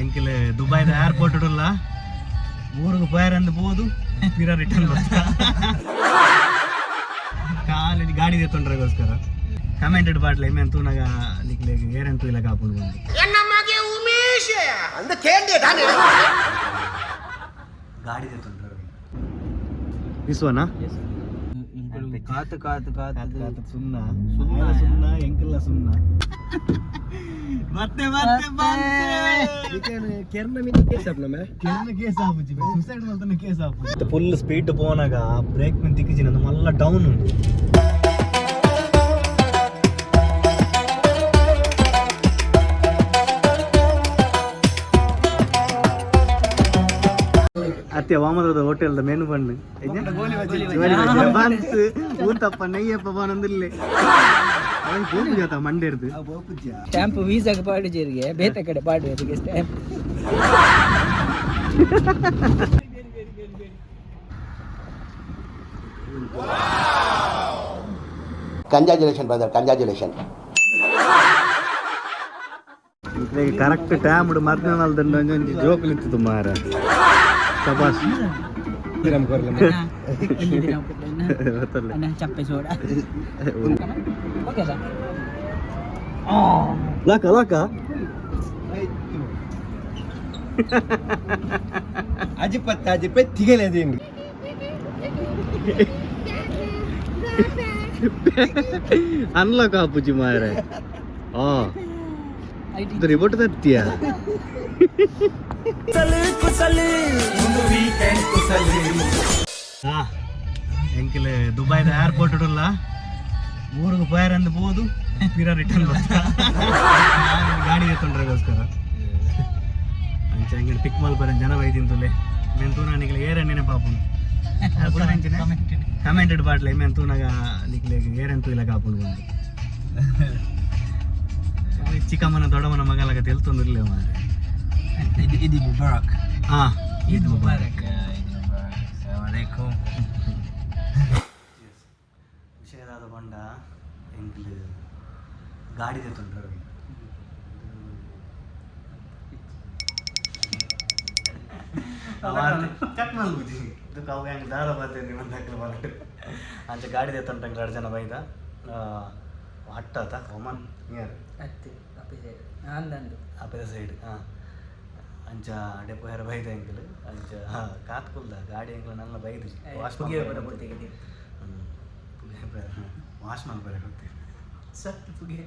ಎಂಕಿಲ್ ದುಬೈದ airport ಇಡಲ್ಲ ಊರಿಗೆ ಪೋಯರಂದು ಬೋದು ತೀರಾ ರಿಟರ್ನ್ ಬರ್ತಾ ಕಾಲೇಜ್ ಗಾಡಿ ತೆತ್ತೊಂಡ್ರಗೋಸ್ಕರ ಕಮೆಂಟೆಡ್ ಬಾಟ್ಲೆ ಎಮ್ಮೆ ತೂನಾಗ ನಿಕ್ಲೆ ಏರಂತೂ ಇಲ್ಲ ಕಾಪುಂಡು ಬಂದು ಗಾಡಿ ತೆತ್ತೊಂಡ್ರ ವಿಶ್ವನಾ ಕಾತು ಕಾತು ಕಾತು ಕಾತು ಸುಣ್ಣ ಸುಣ್ಣ ಸುಣ್ಣ ಎಂಕಿಲ್ಲ ಸುಣ್ಣ ಮತ್ತೆ ಮತ್ತೆ ಕೆರ್ನ ಮಿನಿ ಕೇಸ್ ಆಪ್ನಮೆ ಕೆರ್ನ ಕೇಸ್ ಆಪುಜಿ ಸುಸೈಡ್ ಮಲ್ತನ ಕೇಸ್ ಆಪುಜಿ ಫುಲ್ ಸ್ಪೀಡ್ ಪೋನಾಗ ಬ್ರೇಕ್ ಮಿನ್ ತಿಕ್ಕಿಜಿನ ಮಲ್ಲ ಡೌನ್ ಉಂಡು ಅತ್ತೆ ವಾಮದದ ಹೋಟೆಲ್ದ ಮೆನು ಬಣ್ಣು ಬಾನ್ಸ್ ಊತಪ್ಪ ನೆಯ್ಯಪ್ಪ ಬಾನಂದಿರ್ಲಿ ಅವನ್ ಗೋಪು ಜಾತ ಮಂಡ್ಯರ್ದು ಸ್ಟ್ಯಾಂಪ್ ವೀಸಾಗ ಪಾಡಿಜೇರಿಗೆ ಬೇತೆ ಕಡೆ ಪಾಡಿ ಅದಕ್ಕೆ stamp congratulation brother congratulation correct time ಮಧ್ಯಾಹ್ನ ಒಂಜಿ ಜೋಕ್ಲಿತ್ತು ಮಾರ ಶಬಾಷ್ ಚಪ್ಪೆ ಸೋಡ ಲಾಕ ಲಾಕ ಅಜಿಪತ್ ತಿಗಲೇದೇನು ಅನ್ಲಾಕ್ ಆಪುಜಿ ಮಾರೆ ರಿಮೋಟ್ ತತ್ತಿಯ ಎಂಕಿಲ್ ದುಬೈದ ಏರ್ಪೋರ್ಟ್ ಇಡಲ್ಲ ಊರಿಗೆ ಪೋಯರಂದು ಬೋದು ತೀರಾ ರಿಟರ್ನ್ ಬರ್ತಾ ಗಾಡಿ ತೆತ್ತೊಂಡ್ರಗೋಸ್ಕರ ಅಂಚ ಹಂಗೆ ಪಿಕ್ ಮಲ್ಪರ ಜನ ಬೈದಿಂತುಲೆ ಮೇನ್ ತೂನ ನಿಕ್ಲೆ ಏರಣ್ಣಿನ ಪಾಪುಂಡು ಕಮೆಂಟೆಡ್ ಬಾಟ್ಲೆ ಮೇನ್ ತೂನಾಗ ನಿಕ್ಲೆ ಏರಂತೂ ಇಲ್ಲ ಕಾಪುಂಡು ಬಂದು ಚಿಕ್ಕಮ್ಮನ ದೊಡ್ಡಮ್ಮನ ಮಗಲಾಗ ತೆಲ್ತೊಂದಿರ್ಲಿ ಮಾರೆ ಇದು ಮುಬಾರಕ್ ಈದ್ ಮುಬಾರಕ್ ವಿಷಯದಾದ ಬಂಡ ಎಂಕ್ಲು ಗಾಡಿ ತೆತ್ತೊಂಡ್ರ ಟೆಕ್ನಾಲಜಿ ಇದಕ್ಕೆ ಅವು ಹೆಂಗೆ ದಾರ ಬರ್ತೇನೆ ನಿಮ್ಮಂತಕ್ಲು ಬರಟ್ಟು ಅಂಚ ಗಾಡಿ ತೆತ್ತೊಂಡ್ರಂಗೆ 2 ಜನ ಬೈದ ಹಟ್ಟಾತ ಒಮನ್ ನಿಯರ್ ಅಪೆದ ಸೈಡ್ ಅಂಚ ಡೆಪೋ ಯಾರ ಬೈದ ಎಂಕಲ್ ಅಂಚ ಕಾತ್ಕುಲ್ದ ಗಾಡಿ ಎಂಕಲ್ ನನ್ನ ಬೈದು ವಾಶ್ ವಾಶ್ ಮಾಡ್ಬಾರೆ ಹೋಗ್ತೀವಿ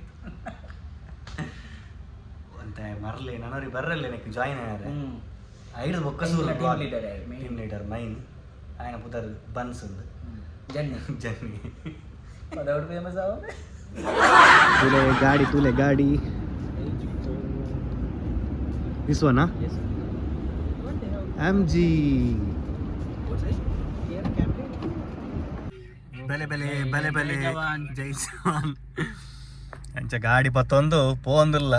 ಅಂತ ಮರಲಿ ನನವ್ರಿಗೆ ಬರ್ರಲ್ಲೇ ನೆಕ್ ಜಾಯಿನ್ ಆಗ್ಯಾರ ಐದು ಬೊಕ್ಕಸೂರು ಟೀಮ್ ಲೀಡರ್ ಮೈನ್ ఆయన ಪುದರ್ ಬನ್ಸ್ ಒಂದು ಜನ್ನಿ ಫೇಮಸ್ ಆವ तुले गाड़ी this one MG ಬೆಲೆ ಬೆಲೆ ಬೆಲೆ ಬೆಲೆ ಜೈ ಜವಾನ್ ಅಂಚ ಗಾಡಿ ಪತ್ತೊಂದು ಪೋಂದಿಲ್ಲ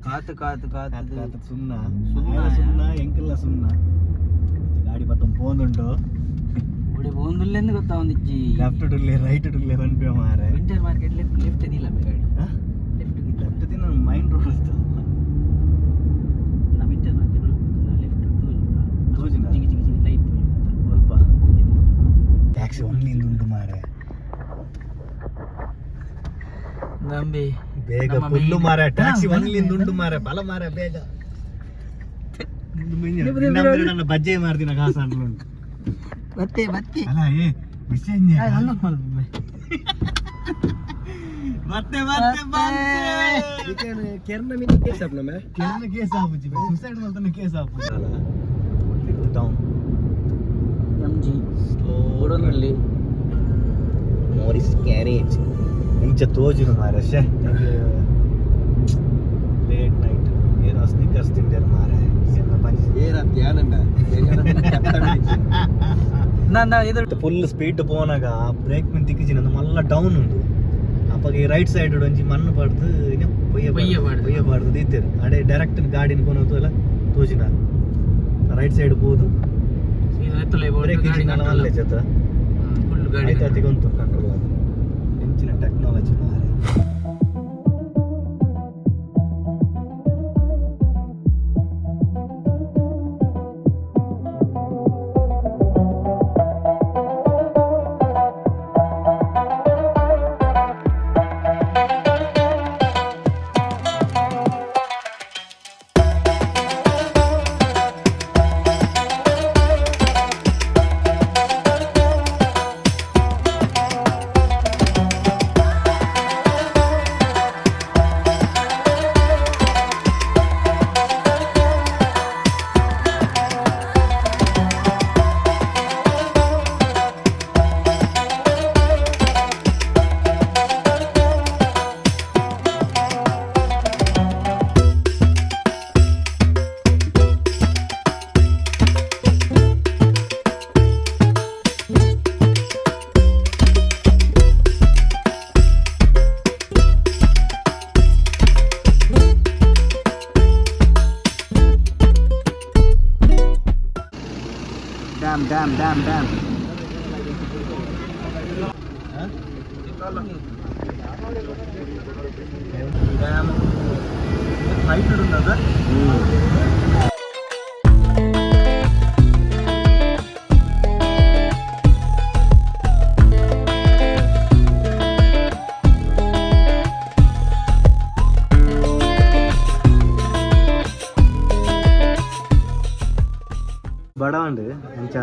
ಕಾತು ಕಾತು ಕಾತು ಕಾತು ಸುಣ್ಣ ಸುಣ್ಣ ಸುಣ್ಣ ಎಂಕಿಲ್ಲ ಸುಣ್ಣ ಗಾಡಿ ಪತ್ತೊಂದು ಪೋಂದುಂಡು ಒಂದು ಗೊತ್ತಾ ಒಂದಿಜ್ಜಿ ಲೆಫ್ಟ್ ಟುಲ್ಲೆ ರೈಟ್ ಟುಲ್ಲೆ ಬಂದ್ಪೆ ಮಾರೆ ವಿಂಟರ್ ಮಾರ್ಕೆಟ್ ಲೆಫ್ಟ್ ದಿಲ್ಲ ಗಾಡಿ ಲೆಫ್ಟ್ ದಿನ ಮೈನ್ ರೋಡ್ ಇತ್ತು ನಾ ವಿಂಟರ್ ಮಾರ್ಕೆಟ್ ಲೆಫ್ಟ್ ತೋಜಿನ ಜಿಗಿ ಜಿಗಿ ಜಿಗಿ ಲೈಟ್ ಸ್ವಲ್ಪ ಟ್ಯಾಕ್ಸಿ ಒನ್ಲಿ ಉಂಟು ಮಾರೆ ನಂಬಿ ಬೇಗ ಫುಲ್ಲು ಮಾರೆ ಟ್ಯಾಕ್ಸಿ ಒನ್ಲಿ ಉಂಟು ಮಾರೆ ಬಲ ಮಾರೆ ಬೇಗ ನನ್ನ ಬಜ್ಜೆ ಮಾಡ್ತೀನಿ ಕಾಸು ಉಂಟು ಮತ್ತೆ ಮತ್ತೆ ಅಲ್ಲ ಏ ವಿಷಯ ಮತ್ತೆ ಮತ್ತೆ ಕೆರ್ನ ಮಿನಿ ಕೇಸ್ ಆಪ್ನಮೆ ಕೆರ್ನ ಕೇಸ್ ಆಪುಜಿ ಸುಸೈಡ್ ಮಲ್ತನ ಕೇಸ್ ಆಪುಜಿ ಡೌನ್ ಎಂಜಿ ಓಡೋನಲ್ಲಿ ಮೋರಿಸ್ ಗ್ಯಾರೇಜ್ ಇಂಚ ತೋಜಿನ ಮಾರೆ ಶೇ ಲೇಟ್ ನೈಟ್ ಏನೋ ಸ್ನಿಕರ್ಸ್ ತಿಂದೇರ್ ಮಾರೆ ಎಲ್ಲ ಬಂಜಿ ಏರ ಧ್ಯಾನಂಡ ನಾನು ಇದು ಫುಲ್ ಸ್ಪೀಡ್ ಪೋನಾಗ ಬ್ರೇಕ್ ಮಿನ್ ತಿಕ್ಕಿಜಿನ ಮಲ್ಲ ಡೌನ್ ಉಂಡು ಅಪ್ಪಗೆ ರೈಟ್ ಸೈಡ್ ಒಂಜಿ ಮಣ್ಣು ಪಡ್ದು ಪೊಯ್ಯ ಪಾಡ್ದು ದೀತೇರು ಅಡೆ ಡೈರೆಕ್ಟ್ ಗಾಡಿನ ಕೊನೋದು ಎಲ್ಲ ತೋಜಿನ ರೈಟ್ ಸೈಡ್ ಹೋದು ಬ್ರೇಕ್ ಇಜಿನ ಅಲ್ಲೇ ಜೊತೆ ಫುಲ್ ಗಾಡಿ ಆಯ್ತು ಅತಿಗೊಂತು ಕಂಟ್ರೋಲ್ ಅದು ಹೆಂಚಿನ ಟೆಕ್ನಾಲಜಿ ಮಾರೆ dam dam dam dam height ఉన్నదా ಬಡವಂಡು ಅಂಚ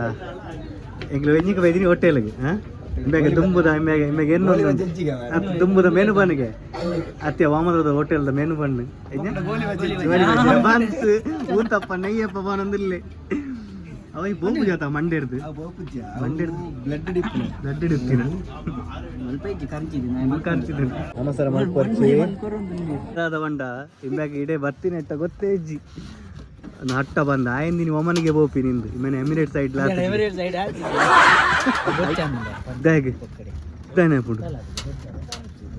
ಎಂಗ್ಲು ವೆಜ್ಜಿಗೆ ವೈದಿನಿ ಹೋಟೆಲ್ಗೆ ಇಂಬೆಗೆ ದುಂಬುದ ಇಂಬೆಗೆ ಏನು ದುಂಬುದ ಮೆನು ಬನ್ನಿಗೆ ಅತ್ತೆ ವಾಮನದ ಹೋಟೆಲ್ದ ಮೆನು ಬಣ್ಣು ಬಂತು ಊತಪ್ಪ ನೆಯ್ಯಪ್ಪ ಬಾನೊಂದಿಲ್ಲಿ ಅವ ಬೋಪು ಜಾತ ಮಂಡ್ಯರ್ದು ಬ್ಲಡ್ ಡಿಪ್ಪಿನ ನಮಸ್ಕಾರ ಮಾಡ್ಕೊಡ್ತಿ ಬಂಡ ಇಂಬೆಗೆ ಇಡೇ ಬರ್ತೀನಿ ಅಟ್ಟ ಗೊತ್ತೇ ಇಜ್ಜಿ ಹಟ್ಟ ಬಂದ ಆಯ್ದಿನಿ ಒಮ್ಮನಿಗೆ ಬೋಪಿ ನಿಂದು ಇಮೇನೆ ಎಮಿರೇಟ್ ಸೈಡ್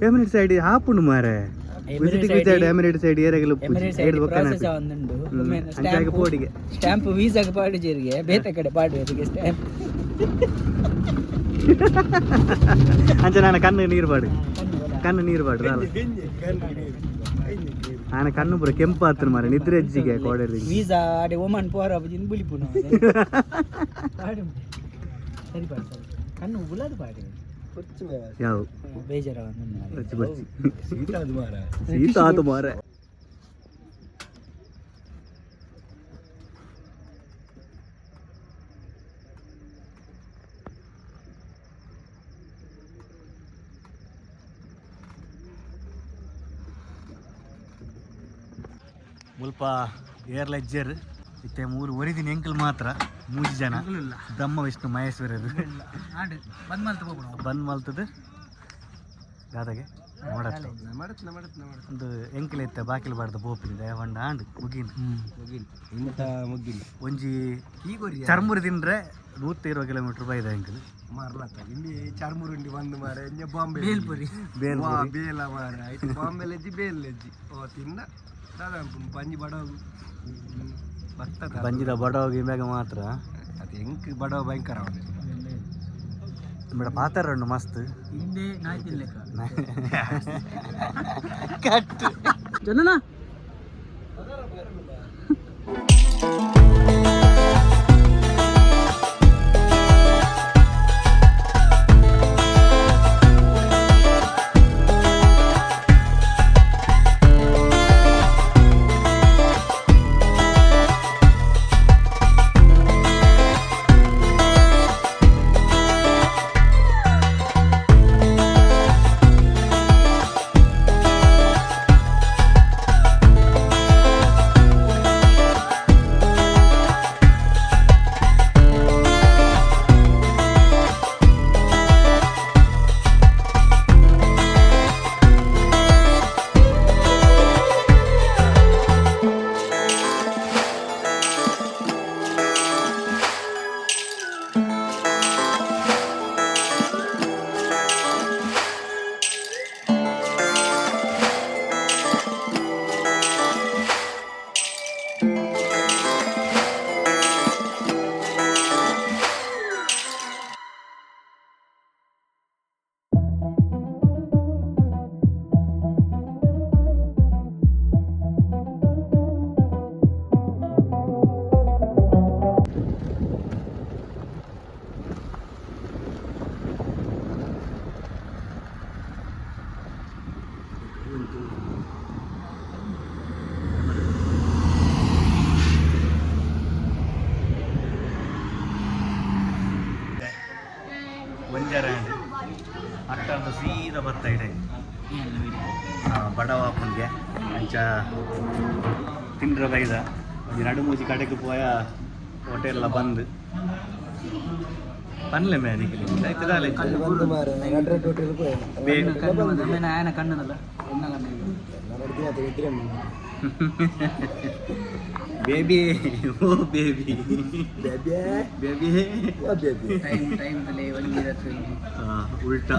ಎಮಿರೇಟ್ ಸೈಡ್ ಹಾಪುಂಡು ಮಾರೆ ಸೈಡ್ ಎಮಿರೇಟ್ ಸೈಡ್ ಏರಿಯಾಗೆಲ್ಲ ಪೋಡಿಗೆ ಸ್ಟಾಂಪ್ ವೀಸಾಗೆ ಪಾಡಿಜೇರಿಗೆ ಬೇತೆ ಕಡೆ ಪಾಡುವರಿಗೆ ಸ್ಟಾಂಪ್ ಅಂಚ ನಾನು ಕಣ್ಣು ನೀರು ಪಾಡು ನಾನು ಕಣ್ಣು ಪೂರ ಕೆಂಪು ಹತ್ರ ಮಾರ ನಿದ್ರೆ ಹೆಜ್ಜಿಗೆ ಕೋಡಲ್ಲಿ ವೀಸಾ ಅಡೆ ಒಮನ್ ಪೋರ ಬಜಿನ್ ಬುಲಿಪುನ ಪಾಡು ಸರಿ ಪಾಡು ಕಣ್ಣು ಉಲಾದು ಪಾಡು ಯಾವ ಬೇಜಾರ ಸೀತಾ ಅದು ಮಾರ ಮುಲ್ಪ ಏರ್ಲೆಜ್ಜರ್ ಇತ್ತೆ ಮೂರು ಒರಿದಿನ ಎಂಕಲ್ ಮಾತ್ರ 3 ಜನ ಬ್ರಹ್ಮ ವಿಷ್ಣು ಮಹೇಶ್ವರರು ಬಂದ್ ಮಲ್ತದ ಗಾದಾಗೆ ಒಂದು ಎಂಕಲ್ ಇತ್ತ ಬಾಕಿಲ್ ಬಾರ್ದ ಬೋಪಿನಿದೆ ಹೊಂಡ ಆಂಡ್ ಮುಗಿನ್ ಒಂಜಿ ಚರ್ಮುರಿ ತಿಂದ್ರೆ 120 ಕಿಲೋಮೀಟರ್ ಬೈದ ಎಂಕಲ್ ಇಲ್ಲಿ ಚರ್ಮುರುಂಡಿ ಬಂದು ಮಾರೆ ಬಾಂಬೆ ಬೇಲ್ಪುರಿ ಬೇಲ ಮಾರ ಬಾಂಬೆ ಲೆಜ್ಜಿ ಬೇಲ್ ಲೆಜ್ಜಿ ಓ ತಿನ್ನ ಬಂಜಿದ ಬಡವಾಗಿ ಮ್ಯಾಗ ಮಾತ್ರ ಅದು ಹೆಂಗ್ ಬಡವ ಭಯಂಕರ ಮೇಡ ಪಾತಾರ ಮಸ್ತ್ ಹಿಂದೆ ನಾಯಿ ತಿನ್ಲೆಕ್ಕ ಜನನ ಒಂಜರಂಡ್ ಅಟ್ಟಂತ ಸೀದಾ ಬರ್ತಾ ಇದೆ ಬಡವಾಪನ್ಗೆ ಅಂಚ ತಿಂಡ್ರ ಬೈದ ನಡುಮೂಜಿ ಕಡೆಗೆ ಪೋಯ ಹೋಟೆಲ್ಲ ಬಂದು ಪನ್ಲೆ ಮೇನಿಗೆ ఆయన కన్నదಲ್ಲ ಬೇಬಿ ಓ ಬೇಬಿ ಬೇಬಿ ಉಲ್ಟಾ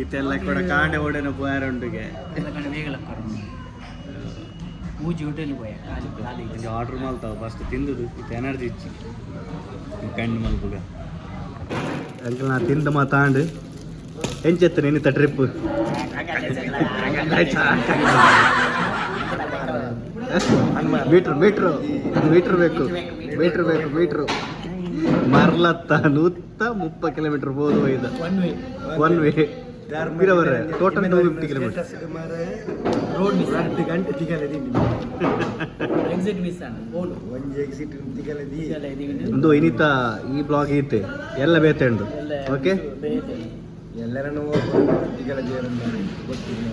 ಇತ್ತೆಲ್ಲ ಕೂಡ ಕಾಂಡೆ ಓಡೇನ ಪೋಯಾರೊಂಡಿಗೆ ಮೂಜಿ ಹೋಟೆಲ್ ಹೋಯ ಖಾಲಿ కొంచెం ఆర్డర్ మాల్తావు ఫస్ట్ తిందుదు ఇది ఎనర్జీ ఇచ్చి కండి మలుపుగా అంకల్ నా తింద మా తాండు ఏం చేస్తాను ఎన్ని ట్రిప్ ಮೀಟ್ರ್ ಬೇಕು ಮೀಟ್ರ್ ಮರ್ಲತ್ತ 130 ಕಿಲೋಮೀಟರ್ ಬೋದು ಇದು ಒನ್ ವೇ ಬರೇ ಟೋಟಲ್ 250 ಕಿಲೋಮೀಟರ್ ರೋಡ್ ಮಿಸ್ 2 ಗಂಟೆ ತಿಗಲದಿ ಎಕ್ಸಿಟ್ ಮಿಸ್ ಅಣ್ಣ ಬೋರ್ಡ್ ಒಂಜಿ ಎಕ್ಸಿಟ್ ತಿಗಲದಿ ಒಂದು ಇನಿತ ಈ ಬ್ಲಾಗ್ ಐತೆ ಎಲ್ಲ ಬೇತೆಂಡು ಓಕೆ ಎಲ್ಲರನ್ನು ತಿಗಲದಿ ಗೊತ್ತಿಲ್ಲ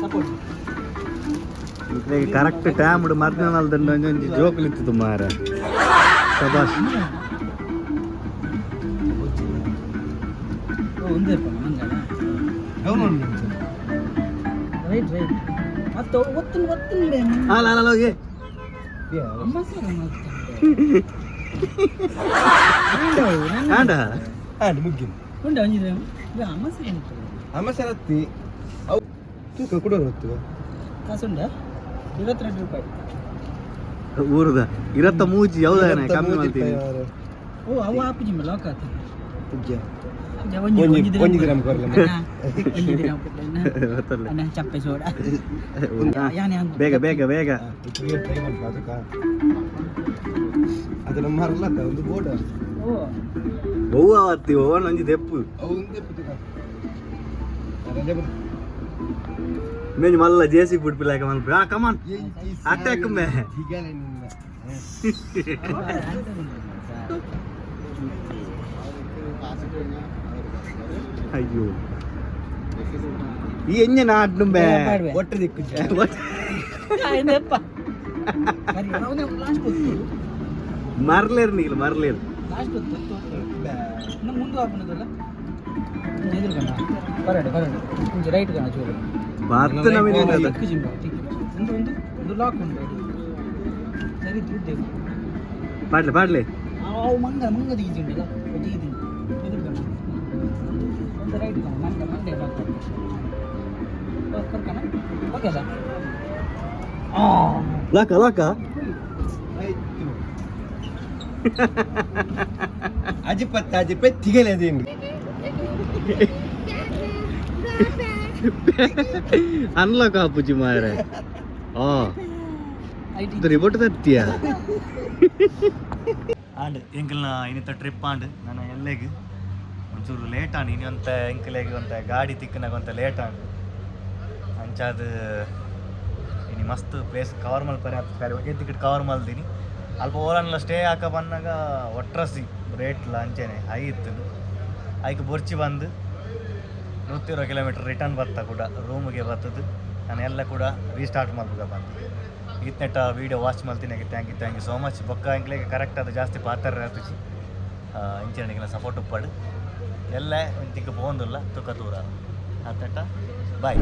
ಸಪೋರ್ಟ್ ಕರೆಕ್ಟ್ ಟೈಮ್ ಮಧ್ಯಾಹ್ನ ಒಂಜಿ ಜೋಕ್ಲು ಇತ್ತು ಮಾರ ಶಬಾಷ್ ಒಂದೇ ರೈಟ್ ಮತ್ತೆ ಒತ್ತಿನ ಅಲ್ಲ ಹೋಗಿ ಅಮ್ಮ ಸರ್ ಆಂಡ ಆಂಡ್ ಮುಗ್ಗಿನ ಉಂಡ ಒಂಜಿದೆ ಅಮ್ಮ ಸರ್ ಅಮ್ಮ ಸರತ್ತಿ ಅವು ತೂಕ ಕೊಡೋರು ಹೊತ್ತು ಕಾಸುಂಡ 22 ರೂಪಾಯಿ ಊರದ ಇರತ್ತ ಮೂಜಿ ಯಾವ್ದಾನ ಕಮ್ಮಿ ಮಾಡ್ತೀನಿ ಓ ಅವು ಆಪುಜಿ ಮೇಲೆ ಲಾಕ್ ಆತ ಪುಜ್ಜ ಒಂಜಿ ಗ್ರಾಮ್ ಕೊರ್ಲ ಅಣ್ಣ ಚಪ್ಪೆ ಸೋಡ ಬೇಗ ಅದನ್ನ ಮರಲತ್ತ ಒಂದು ಬೋರ್ಡ್ ಓ ಬಹು ಆವತ್ತಿ ಓನ್ ಒಂಜಿ ದೆಪ್ಪು ಅವು ಒಂದೇ ಪುಸ್ತಕ ಅದೇ ಮೇನ್ ಮಲ್ಲ ಜೇಸಿ ಬಿಡ್ಪಿಲಾಕ ಮಲ್ಪ ಕಮಾನ್ ಅಟ್ಯಾಕ್ ಮೇ ಹೀಗಲೇ ನಿನ್ನ ಅಯ್ಯೋ ಈ ಎಂಜ ನಾಡ್ನು ಬೇ ಒಟ್ಟು ದಿಕ್ಕು ಆಯ್ನಪ್ಪ ಸರಿ ಅವನೇ ಲಾಸ್ಟ್ ಹೊತ್ತು ಮರ್ಲೇರು ಲಾಸ್ಟ್ ಹೊತ್ತು ಇನ್ನು ಮುಂದೆ ಹಾಕೋಣದಲ್ಲ ಎದುರುಗಣ ಬರಡು కొంచెం ರೈಟ್ ಗಣ ಚೂರು ಬಾತ್ ನಮಗೆ ತಿಕ್ಕು ಜಿಂಬ ಒಂದು ಲಾಕ್ ಉಂಟು ಸರಿ ದುಡ್ಡು ಪಾಡ್ಲೆ ಅವು ಮಂಗ ದಿಗಿಜಿಂಡಲ್ಲ ದಿಗಿಜಿಂಡ ಎದುರುಗಣ ಒಂದು ರೈಟ್ ಗಣ ಮಂಡೆ ಲಾಕ್ ಕರ್ಕಣ ಓಕೆ ಸರ್ ಲಾಕ ಅಜಿಪತ್ ತಿಗಲೇದೇನು ಅನ್ಲಾಕ್ ಆಪುಜಿ ಮಾರೆ ರಿಮೋಟ್ ತತ್ತಿಯ ಆಂಡ್ ಎಂಕಲ್ನ ಇನ್ನಿತ್ತ ಟ್ರಿಪ್ ಆಂಡ್ ನನ್ನ ಎಲ್ಲೆಗ್ ಒಂಚೂರು ಲೇಟ್ ಆಂಡ್ ಇನ್ನೊಂತ ಎಂಕಲೆಗ್ ಒಂತ ಗಾಡಿ ತಿಕ್ಕನಾಗ ಒಂತ ಲೇಟ್ ಆಂಡ್ ಅಂಚಾದ ಇನ್ನು ಮಸ್ತ್ ಪ್ಲೇಸ್ ಕವರ್ ಮಲ್ಪರೆ ಒಗ್ಗೆ ಟಿಕೆಟ್ ಕವರ್ ಮಲ್ದೀನಿ ಅಲ್ಪ ಓರನ್ಲ ಸ್ಟೇ ಹಾಕ ಬಂದಾಗ ಒಟ್ರಸಿ ರೇಟ್ಲ ಅಂಚೆನೆ ಹೈ ಇತ್ತು ಅದಕ್ಕೆ ಬೊರ್ಚಿ ಬಂದು 120 ಕಿಲೋಮೀಟರ್ ರಿಟರ್ನ್ ಬರ್ತಾ ಕೂಡ ರೂಮಿಗೆ ಬರ್ತದೆ ನಾನು ಎಲ್ಲ ಕೂಡ ರೀಸ್ಟಾರ್ಟ್ ಮಾಡ್ಬೇಕು ಬಂದು ಇತ್ನೆಟ್ಟ ವೀಡಿಯೋ ವಾಚ್ ಮಾಡ್ತೀನಿ ಥ್ಯಾಂಕ್ ಯು ಸೋ ಮಚ್ ಬೊಕ್ಕ ಇಂಕ್ಲೆಗೆ ಕರೆಕ್ಟ್ ಅದು ಜಾಸ್ತಿ ಪಾತ್ರ ತುಚಿ ಇಂಚಿನಿಗೆಲ್ಲ ಸಪೋರ್ಟ್ ಉಪ್ಪಡು ಎಲ್ಲ ಇಂತಿಗೆ ಪೋಂದಿಲ್ಲ ತುಕ್ಕ ದೂರ ಅತ್ತಟ್ಟ ಬಾಯ್